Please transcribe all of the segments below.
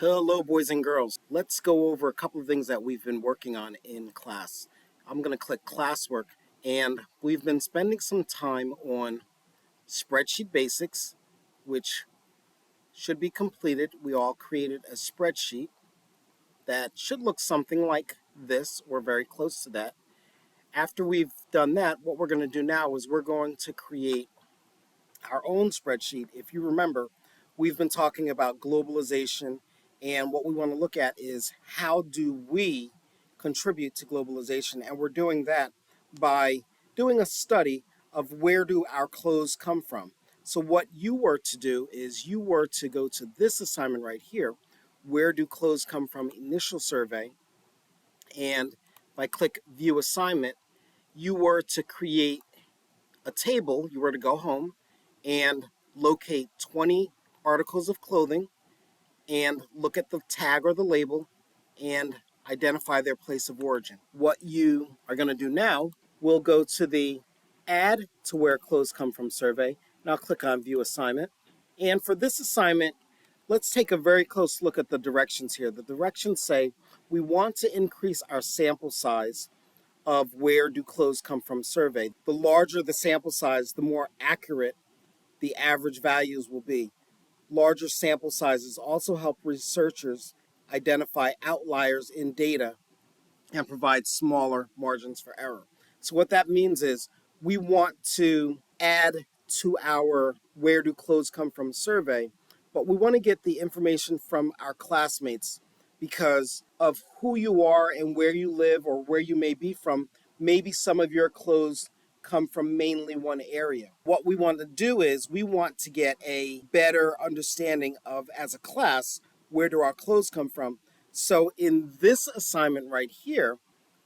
Hello, boys and girls. Let's go over a couple of things that we've been working on in class. I'm going to click classwork, and we've been spending some time on spreadsheet basics, which should be completed. We all created a spreadsheet that should look something like this or very close to that. After we've done that, what we're going to do now is we're going to create our own spreadsheet. If you remember, we've been talking about globalization, and what we want to look at is how do we contribute to globalization, and we're doing that by doing a study of where do our clothes come from. So what you were to do is you were to go to this assignment right here, where do clothes come from, initial survey, and if I click view assignment, you were to create a table. You were to go home and locate 20 articles of clothing and look at the tag or the label and identify their place of origin. What you are going to do now, we'll go to the add to where clothes come from survey, and I'll click on view assignment. And for this assignment, let's take a very close look at the directions here. The directions say we want to increase our sample size of where do clothes come from survey. The larger the sample size, the more accurate the average values will be. Larger sample sizes also help researchers identify outliers in data and provide smaller margins for error. So what that means is we want to add to our where do clothes come from survey, but we want to get the information from our classmates because of who you are and where you live or where you may be from. Maybe some of your clothes come from mainly one area. What we want to do is we want to get a better understanding of, as a class, where do our clothes come from. So in this assignment right here,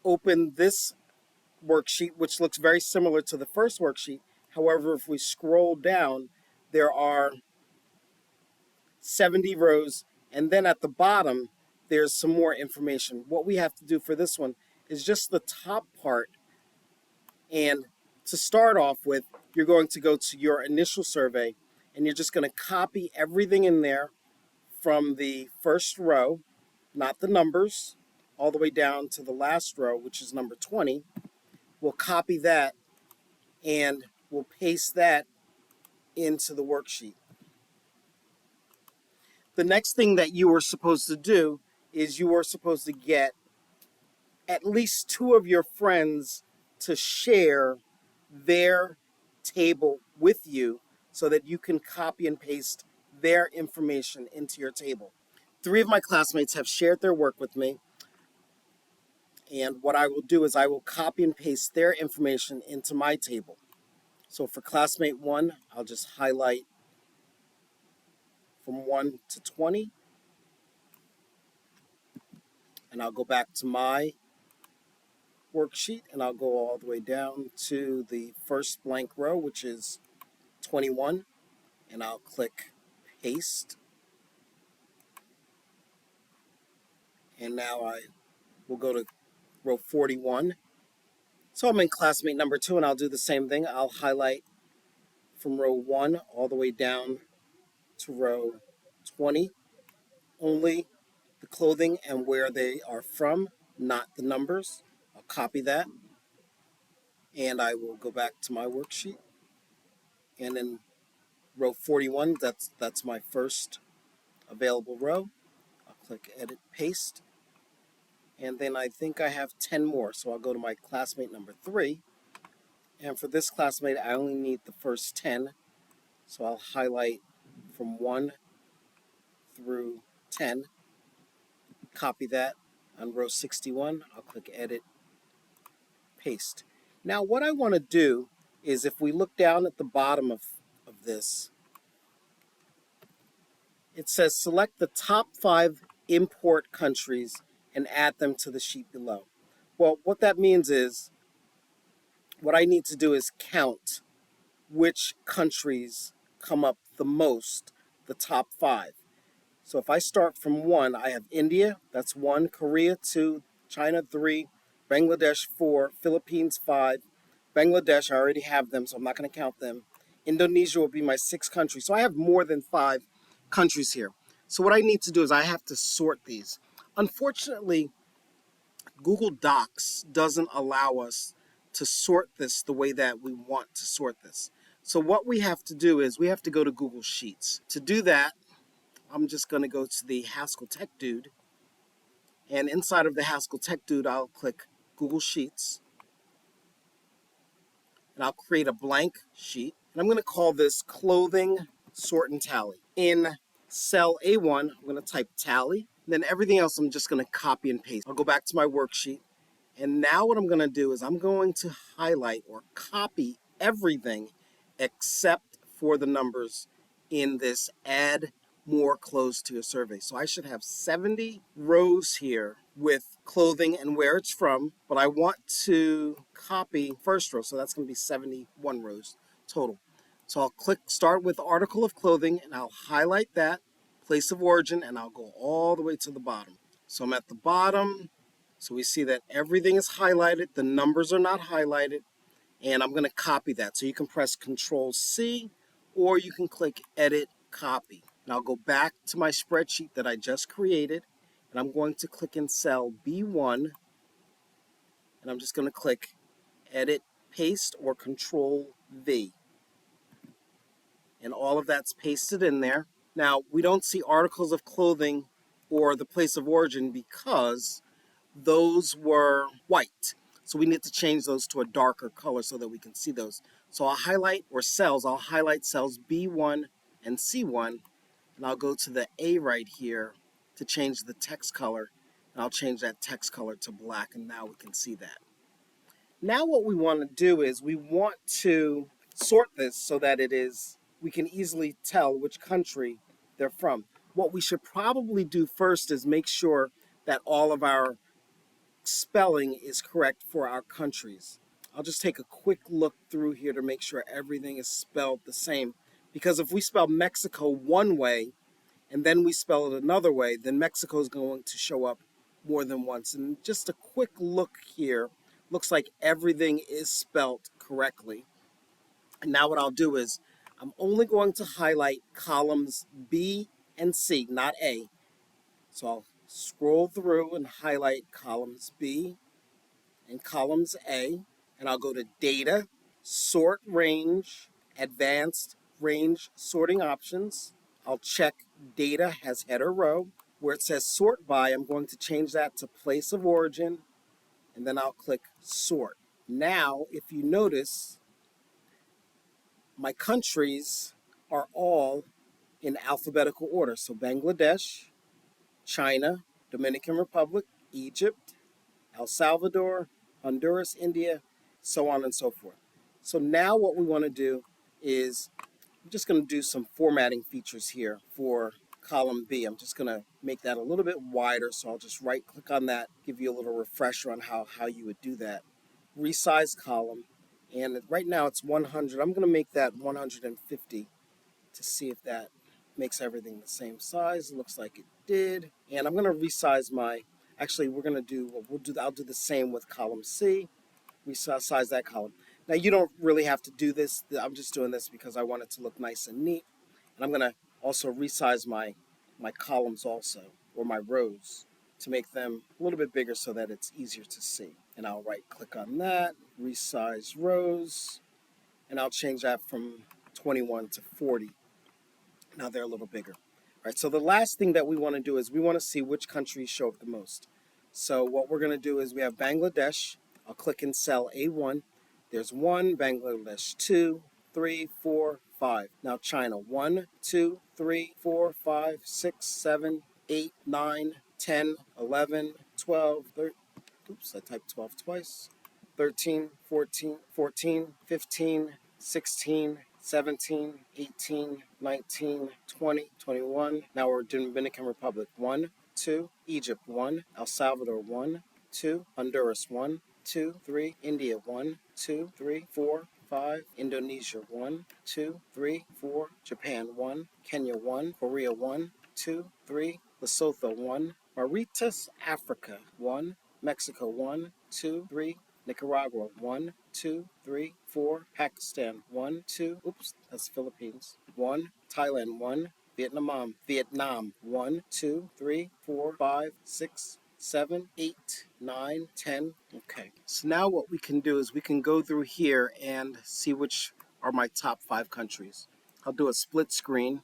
open this worksheet, which looks very similar to the first worksheet. However, if we scroll down, there are 70 rows, and then at the bottom, there's some more information. What we have to do for this one is just the top part. And to start off with, you're going to go to your initial survey, and you're just going to copy everything in there from the first row, not the numbers, all the way down to the last row, which is number 20. We'll copy that, and we'll paste that into the worksheet. The next thing that you are supposed to do is you are supposed to get at least two of your friends to share their table with you so that you can copy and paste their information into your table. 3 of my classmates have shared their work with me, and what I will do is I will copy and paste their information into my table. So for classmate 1, I'll just highlight from 1 to 20, and I'll go back to my worksheet, and I'll go all the way down to the first blank row, which is 21, and I'll click paste. And now I will go to row 41. So I'm in classmate number 2, and I'll do the same thing. I'll highlight from row 1 all the way down to row 20, only the clothing and where they are from, not the numbers. I'll copy that, and I will go back to my worksheet. And in row 41, that's my first available row. I'll click edit, paste, and then I think I have 10 more. So I'll go to my classmate number 3, and for this classmate, I only need the first 10. So I'll highlight from 1 through 10, copy that on row 61. I'll click edit, paste. Now what I want to do is if we look down at the bottom of this, it says select the top 5 import countries and add them to the sheet below. Well, what that means is what I need to do is count which countries come up the most, the top 5. So if I start from 1, I have India, that's 1, Korea 2, China 3, Bangladesh 4, Philippines 5, Bangladesh, I already have them, so I'm not going to count them. Indonesia will be my 6th country. So I have more than 5 countries here. So what I need to do is I have to sort these. Unfortunately, Google Docs doesn't allow us to sort this the way that we want to sort this. So what we have to do is we have to go to Google Sheets. To do that, I'm just going to go to the Haskell Tech Dude. And inside of the Haskell Tech Dude, I'll click Google Sheets. And I'll create a blank sheet. And I'm going to call this Clothing Sort and Tally. In cell A1, I'm going to type tally. Then everything else I'm just going to copy and paste. I'll go back to my worksheet. And now what I'm going to do is I'm going to highlight or copy everything except for the numbers in this add more clothes to your survey. So I should have 70 rows here with clothing and where it's from, but I want to copy first row, so that's going to be 71 rows total. So I'll click start with article of clothing and I'll highlight that, place of origin, and I'll go all the way to the bottom. So I'm at the bottom. So we see that everything is highlighted, the numbers are not highlighted, and I'm going to copy that. So you can press Control C or you can click Edit Copy. And I'll go back to my spreadsheet that I just created, and I'm going to click in cell B1, and I'm just going to click Edit Paste or Control V. And all of that's pasted in there. Now, we don't see articles of clothing or the place of origin because those were white. So we need to change those to a darker color so that we can see those. So I'll highlight, or cells, I'll highlight cells B1 and C1, and I'll go to the A right here to change the text color, and I'll change that text color to black, and now we can see that. Now what we want to do is we want to sort this so that we can easily tell which country they're from. What we should probably do first is make sure that all of our spelling is correct for our countries. I'll just take a quick look through here to make sure everything is spelled the same. Because if we spell Mexico one way and then we spell it another way, then Mexico is going to show up more than once. And just a quick look here, looks like everything is spelled correctly. And now what I'll do is I'm only going to highlight columns B and C, not A. So I'll scroll through and highlight columns B and columns A, and I'll go to Data, Sort Range, Advanced Range Sorting Options. I'll check Data has header row. Where it says Sort By, I'm going to change that to Place of Origin, and then I'll click Sort. Now, if you notice, my countries are all in alphabetical order. So Bangladesh, China, Dominican Republic, Egypt, El Salvador, Honduras, India, so on and so forth. So now what we want to do is I'm just going to do some formatting features here for column B. I'm just going to make that a little bit wider, so I'll just right click on that, give you a little refresher on how you would do that. Resize column, and right now it's 100. I'm going to make that 150 to see if that makes everything the same size. It looks like it did. And I'm going to resize actually we're going to I'll do the same with column C, resize that column. Now you don't really have to do this. I'm just doing this because I want it to look nice and neat. And I'm going to also resize my columns also, or my rows, to make them a little bit bigger so that it's easier to see. And I'll right click on that, resize rows, and I'll change that from 21 to 40. Now they're a little bigger. All right, so the last thing that we want to do is we want to see which countries show up the most. So what we're going to do is we have Bangladesh. I'll click in cell A1. There's 1, Bangladesh 2, 3, 4, 5. Now China 1, 2, 3, 4, 5, 6, 7, 8, 9, 10, 11, 12, 13. Oops, I typed 12 twice. 13, 14, 14, 15, 16, 17, 18, 19, 20, 21. Now we're Dominican Republic. 1, 2, Egypt 1, El Salvador 1, 2, Honduras 1, 2, 3, India 1, 2, 3, 4, 5, Indonesia 1, 2, 3, 4, Japan 1, Kenya 1, Korea 1, 2, 3, Lesotho 1, Mauritius, Africa 1, Mexico 1, 2, 3, Nicaragua 1, 2, 3, 4, Pakistan 1, 2, oops, that's Philippines 1, Thailand 1, Vietnam. 1, 2, 3, 4, 5, 6, 7, 8, 9, 10. Okay. So now what we can do is we can go through here and see which are my top 5 countries. I'll do a split screen.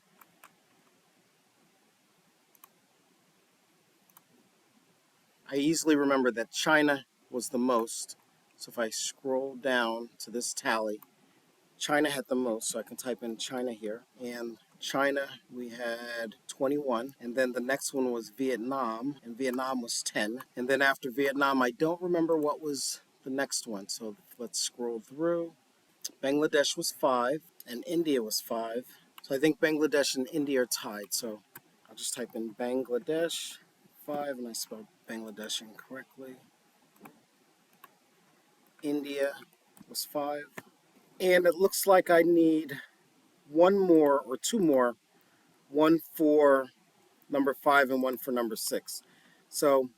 I easily remember that China was the most. So if I scroll down to this tally, China had the most, so I can type in China here. And China, we had 21. And then the next one was Vietnam, and Vietnam was 10. And then after Vietnam, I don't remember what was the next one. So let's scroll through. Bangladesh was 5, and India was 5. So I think Bangladesh and India are tied. So I'll just type in Bangladesh 5, and I spelled Bangladesh incorrectly. India was 5. And it looks like I need one more or two more, one for number 5 and one for number 6. So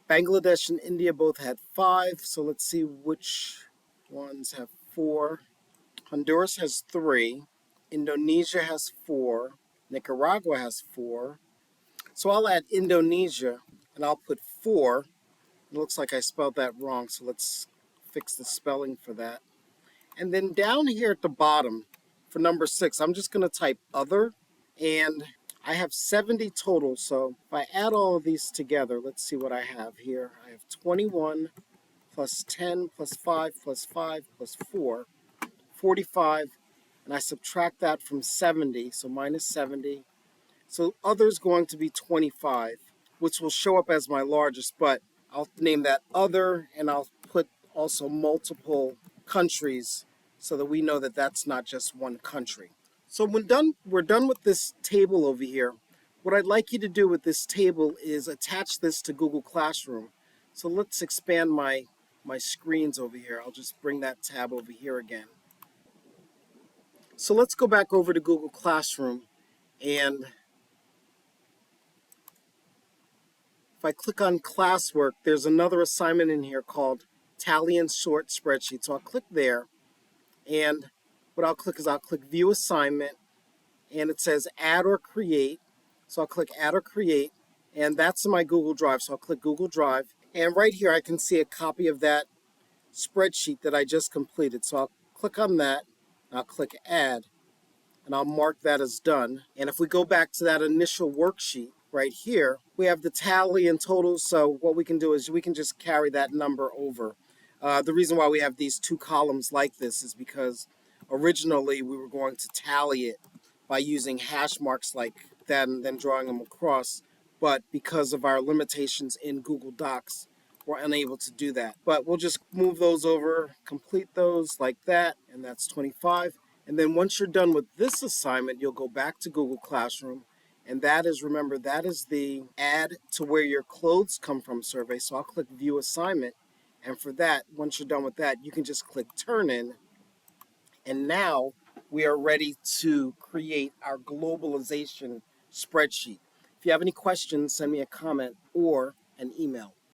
Bangladesh and India both had 5. So let's see which ones have 4. Honduras has 3. Indonesia has 4. Nicaragua has 4. So I'll add Indonesia and I'll put 4. It looks like I spelled that wrong, so let's fix the spelling for that. And then down here at the bottom for number 6, I'm just going to type other. And I have 70 total. So if I add all of these together, let's see what I have here. I have 21 plus 10 plus 5 plus 5 plus 4, 45. And I subtract that from 70, so minus 70. So other is going to be 25, which will show up as my largest, but I'll name that other, and I'll put also multiple countries so that we know that that's not just one country. So we're done with this table over here. What I'd like you to do with this table is attach this to Google Classroom. So let's expand my screens over here. I'll just bring that tab over here again. So let's go back over to Google Classroom, and if I click on classwork, there's another assignment in here called Tally and Sort Spreadsheet. So I'll click there, and what I'll click is I'll click View Assignment, and it says Add or Create. So I'll click Add or Create, and that's in my Google Drive. So I'll click Google Drive, and right here I can see a copy of that spreadsheet that I just completed. So I'll click on that, and I'll click Add, and I'll mark that as done. And if we go back to that initial worksheet right here, we have the tally and totals. So what we can do is we can just carry that number over. The reason why we have these two columns like this is because originally we were going to tally it by using hash marks like that and then drawing them across. But because of our limitations in Google Docs, we're unable to do that. But we'll just move those over, complete those like that, and that's 25. And then once you're done with this assignment, you'll go back to Google Classroom. And that is, remember, that is the add to where your clothes come from survey. So I'll click View Assignment. And for that, once you're done with that, you can just click Turn In. And now we are ready to create our globalization spreadsheet. If you have any questions, send me a comment or an email.